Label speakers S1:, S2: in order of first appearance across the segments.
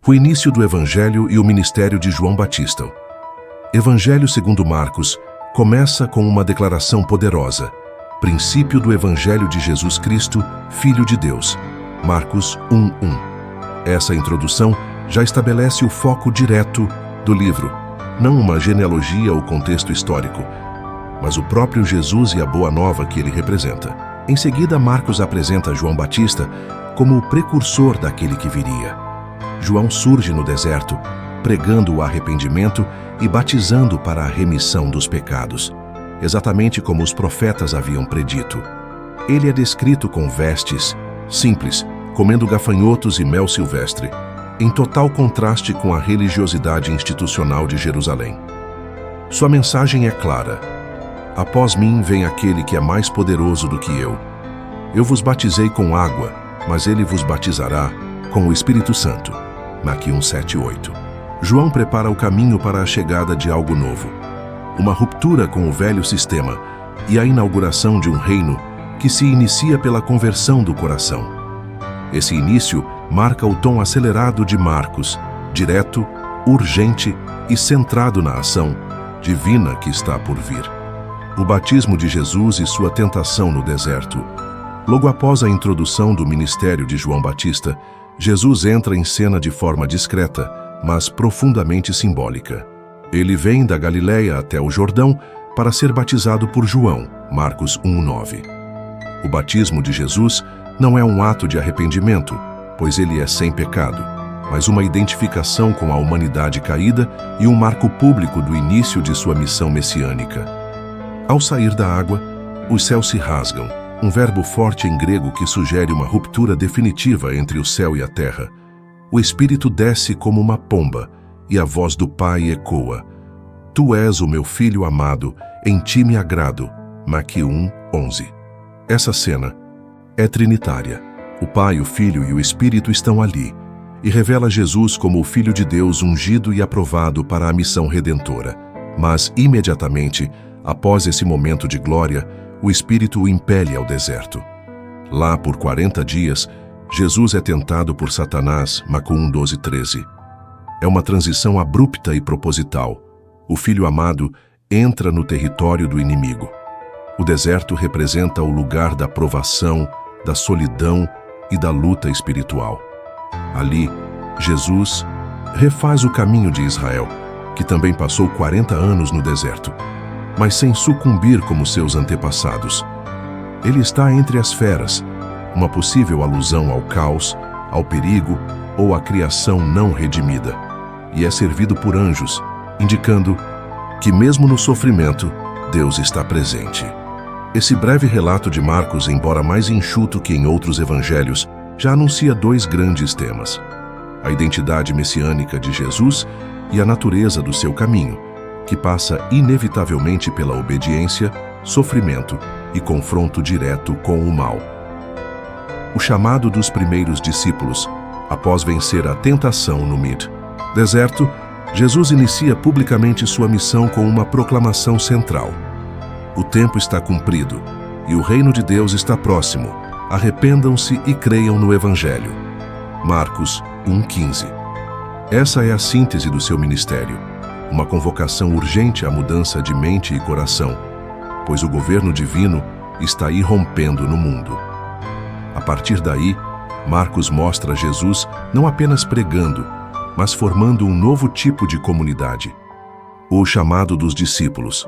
S1: O início do Evangelho e o ministério de João Batista. Evangelho segundo Marcos começa com uma declaração poderosa. Princípio do Evangelho de Jesus Cristo, Filho de Deus. Marcos 1:1. Essa introdução já estabelece o foco direto do livro, não uma genealogia ou contexto histórico, mas o próprio Jesus e a boa nova que ele representa. Em seguida, Marcos apresenta João Batista como o precursor daquele que viria. João surge no deserto, pregando o arrependimento e batizando para a remissão dos pecados, exatamente como os profetas haviam predito. Ele é descrito com vestes simples, comendo gafanhotos e mel silvestre, em total contraste com a religiosidade institucional de Jerusalém. Sua mensagem é clara: após mim vem aquele que é mais poderoso do que eu. Eu vos batizei com água, mas ele vos batizará com o Espírito Santo. Maqui 1:7-8. João prepara o caminho para a chegada de algo novo, uma ruptura com o velho sistema e a inauguração de um reino que se inicia pela conversão do coração. Esse início marca o tom acelerado de Marcos, direto, urgente e centrado na ação divina que está por vir. O batismo de Jesus e sua tentação no deserto. Logo após a introdução do ministério de João Batista, Jesus entra em cena de forma discreta, mas profundamente simbólica. Ele vem da Galileia até o Jordão para ser batizado por João, Marcos 1:9. O batismo de Jesus não é um ato de arrependimento, pois ele é sem pecado, mas uma identificação com a humanidade caída e um marco público do início de sua missão messiânica. Ao sair da água, os céus se rasgam, um verbo forte em grego que sugere uma ruptura definitiva entre o céu e a terra. O Espírito desce como uma pomba, e a voz do Pai ecoa: Tu és o meu Filho amado, em ti me agrado. Maqui 1:11. Essa cena é trinitária. O Pai, o Filho e o Espírito estão ali, e revela Jesus como o Filho de Deus ungido e aprovado para a missão redentora. Mas, imediatamente, após esse momento de glória, o Espírito o impele ao deserto. Lá, por 40 dias, Jesus é tentado por Satanás, Marcos 1:12-13. É uma transição abrupta e proposital. O Filho amado entra no território do inimigo. O deserto representa o lugar da provação, da solidão e da luta espiritual. Ali, Jesus refaz o caminho de Israel, que também passou 40 anos no deserto, mas sem sucumbir como seus antepassados. Ele está entre as feras, uma possível alusão ao caos, ao perigo ou à criação não redimida, e é servido por anjos, indicando que mesmo no sofrimento, Deus está presente. Esse breve relato de Marcos, embora mais enxuto que em outros evangelhos, já anuncia dois grandes temas: a identidade messiânica de Jesus e a natureza do seu caminho, que passa inevitavelmente pela obediência, sofrimento e confronto direto com o mal. O chamado dos primeiros discípulos, após vencer a tentação no deserto, Jesus inicia publicamente sua missão com uma proclamação central: o tempo está cumprido e o reino de Deus está próximo. Arrependam-se e creiam no Evangelho. Marcos 1:15. Essa é a síntese do seu ministério, uma convocação urgente à mudança de mente e coração, pois o governo divino está irrompendo no mundo. A partir daí, Marcos mostra Jesus não apenas pregando, mas formando um novo tipo de comunidade: o chamado dos discípulos.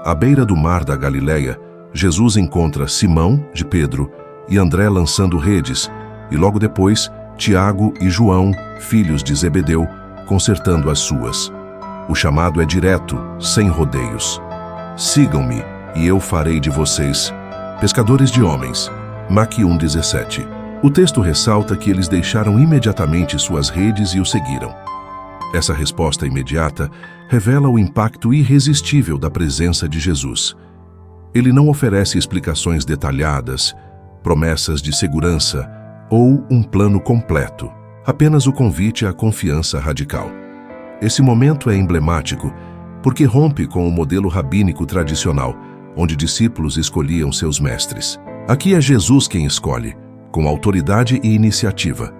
S1: À beira do mar da Galileia, Jesus encontra Simão, de Pedro, e André lançando redes, e logo depois, Tiago e João, filhos de Zebedeu, consertando as suas. O chamado é direto, sem rodeios: sigam-me, e eu farei de vocês pescadores de homens. Marcos 1:17. O texto ressalta que eles deixaram imediatamente suas redes e o seguiram. Essa resposta imediata revela o impacto irresistível da presença de Jesus. Ele não oferece explicações detalhadas, promessas de segurança ou um plano completo, apenas o convite à confiança radical. Esse momento é emblemático porque rompe com o modelo rabínico tradicional, onde discípulos escolhiam seus mestres. Aqui é Jesus quem escolhe, com autoridade e iniciativa.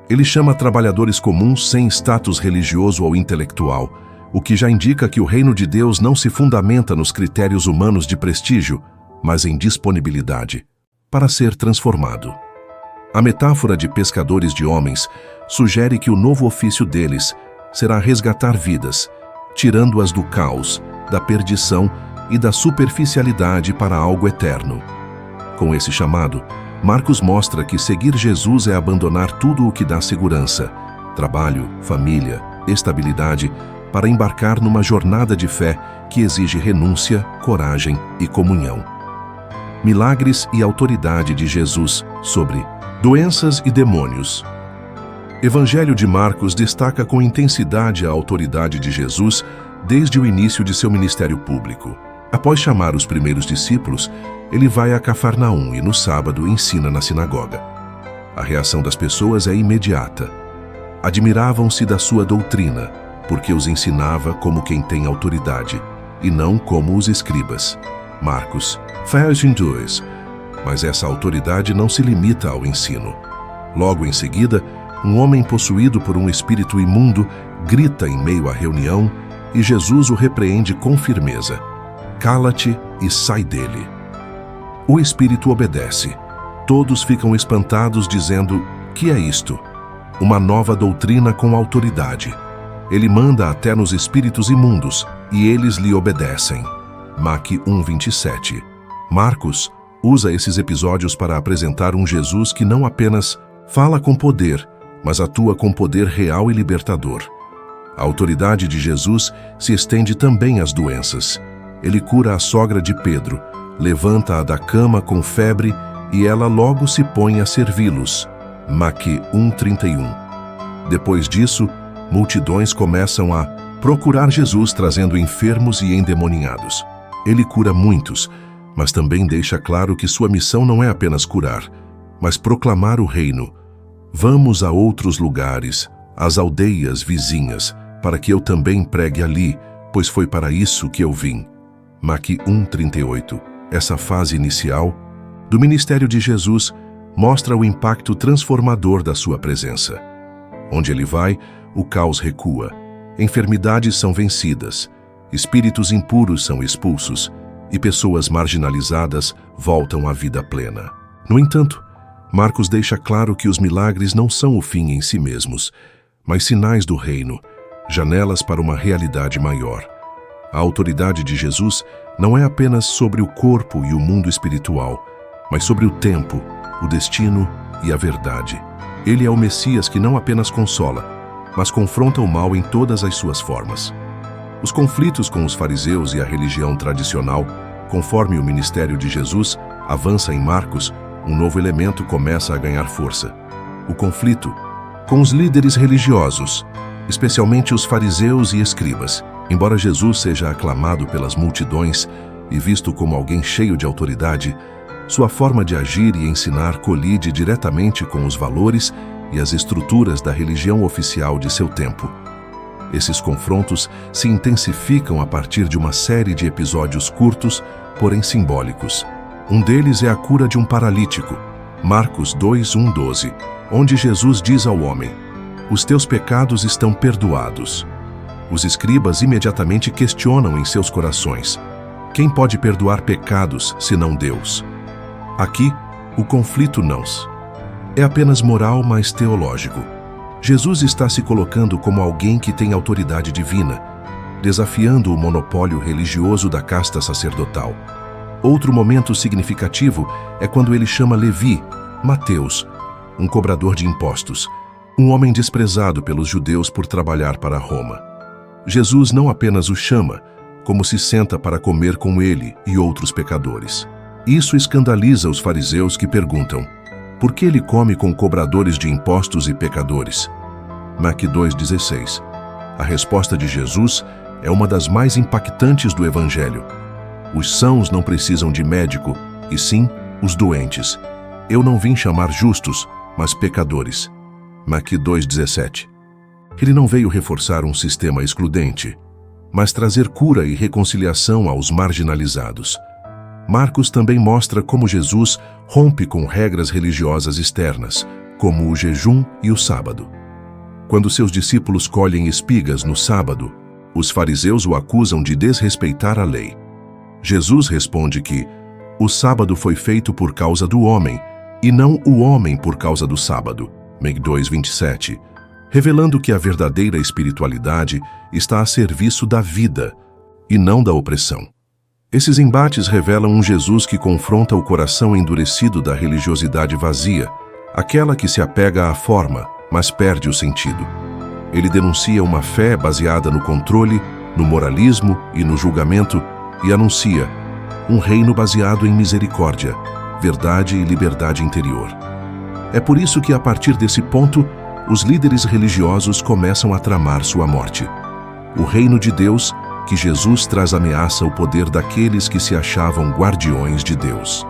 S1: Ele chama trabalhadores comuns sem status religioso ou intelectual, o que já indica que o reino de Deus não se fundamenta nos critérios humanos de prestígio, mas em disponibilidade, para ser transformado. A metáfora de pescadores de homens sugere que o novo ofício deles será resgatar vidas, tirando-as do caos, da perdição e da superficialidade para algo eterno. Com esse chamado, Marcos mostra que seguir Jesus é abandonar tudo o que dá segurança, trabalho, família, estabilidade, para embarcar numa jornada de fé que exige renúncia, coragem e comunhão. Milagres e autoridade de Jesus sobre doenças e demônios. Evangelho de Marcos destaca com intensidade a autoridade de Jesus desde o início de seu ministério público. Após chamar os primeiros discípulos, ele vai a Cafarnaum e no sábado ensina na sinagoga. A reação das pessoas é imediata. Admiravam-se da sua doutrina, porque os ensinava como quem tem autoridade, e não como os escribas. Marcos 5:2. Mas essa autoridade não se limita ao ensino. Logo em seguida, um homem possuído por um espírito imundo grita em meio à reunião e Jesus o repreende com firmeza. Cala-te e sai dele. O espírito obedece. Todos ficam espantados dizendo: que é isto? Uma nova doutrina com autoridade. Ele manda até nos espíritos imundos e eles lhe obedecem. Mac 1:27. Marcos usa esses episódios para apresentar um Jesus que não apenas fala com poder, mas atua com poder real e libertador. A autoridade de Jesus se estende também às doenças. Ele cura a sogra de Pedro, levanta-a da cama com febre e ela logo se põe a servi-los. Mac 1:31. Depois disso, multidões começam a procurar Jesus trazendo enfermos e endemoniados. Ele cura muitos, mas também deixa claro que sua missão não é apenas curar, mas proclamar o reino. Vamos a outros lugares, às aldeias vizinhas, para que eu também pregue ali, pois foi para isso que eu vim. Mac 1:38. Essa fase inicial do ministério de Jesus mostra o impacto transformador da sua presença. Onde ele vai, o caos recua, enfermidades são vencidas, espíritos impuros são expulsos e pessoas marginalizadas voltam à vida plena. No entanto, Marcos deixa claro que os milagres não são o fim em si mesmos, mas sinais do reino, janelas para uma realidade maior. A autoridade de Jesus não é apenas sobre o corpo e o mundo espiritual, mas sobre o tempo, o destino e a verdade. Ele é o Messias que não apenas consola, mas confronta o mal em todas as suas formas. Os conflitos com os fariseus e a religião tradicional, conforme o ministério de Jesus avança em Marcos, um novo elemento começa a ganhar força. O conflito com os líderes religiosos, especialmente os fariseus e escribas. Embora Jesus seja aclamado pelas multidões e visto como alguém cheio de autoridade, sua forma de agir e ensinar colide diretamente com os valores e as estruturas da religião oficial de seu tempo. Esses confrontos se intensificam a partir de uma série de episódios curtos, porém simbólicos. Um deles é a cura de um paralítico, Marcos 2:1-12, onde Jesus diz ao homem: "Os teus pecados estão perdoados." Os escribas imediatamente questionam em seus corações: quem pode perdoar pecados senão Deus? Aqui, o conflito não é apenas moral, mas teológico. Jesus está se colocando como alguém que tem autoridade divina, desafiando o monopólio religioso da casta sacerdotal. Outro momento significativo é quando ele chama Levi, Mateus, um cobrador de impostos, um homem desprezado pelos judeus por trabalhar para Roma. Jesus não apenas o chama, como se senta para comer com ele e outros pecadores. Isso escandaliza os fariseus que perguntam: por que ele come com cobradores de impostos e pecadores? Mac 2:16. A resposta de Jesus é uma das mais impactantes do Evangelho. Os sãos não precisam de médico, e sim os doentes. Eu não vim chamar justos, mas pecadores. Mac 2:17. Ele não veio reforçar um sistema excludente, mas trazer cura e reconciliação aos marginalizados. Marcos também mostra como Jesus rompe com regras religiosas externas, como o jejum e o sábado. Quando seus discípulos colhem espigas no sábado, os fariseus o acusam de desrespeitar a lei. Jesus responde que o sábado foi feito por causa do homem, e não o homem por causa do sábado, Meg 2:27, revelando que a verdadeira espiritualidade está a serviço da vida e não da opressão. Esses embates revelam um Jesus que confronta o coração endurecido da religiosidade vazia, aquela que se apega à forma, mas perde o sentido. Ele denuncia uma fé baseada no controle, no moralismo e no julgamento e anuncia um reino baseado em misericórdia, verdade e liberdade interior. É por isso que, a partir desse ponto, os líderes religiosos começam a tramar sua morte. O reino de Deus, que Jesus traz, ameaça o poder daqueles que se achavam guardiões de Deus.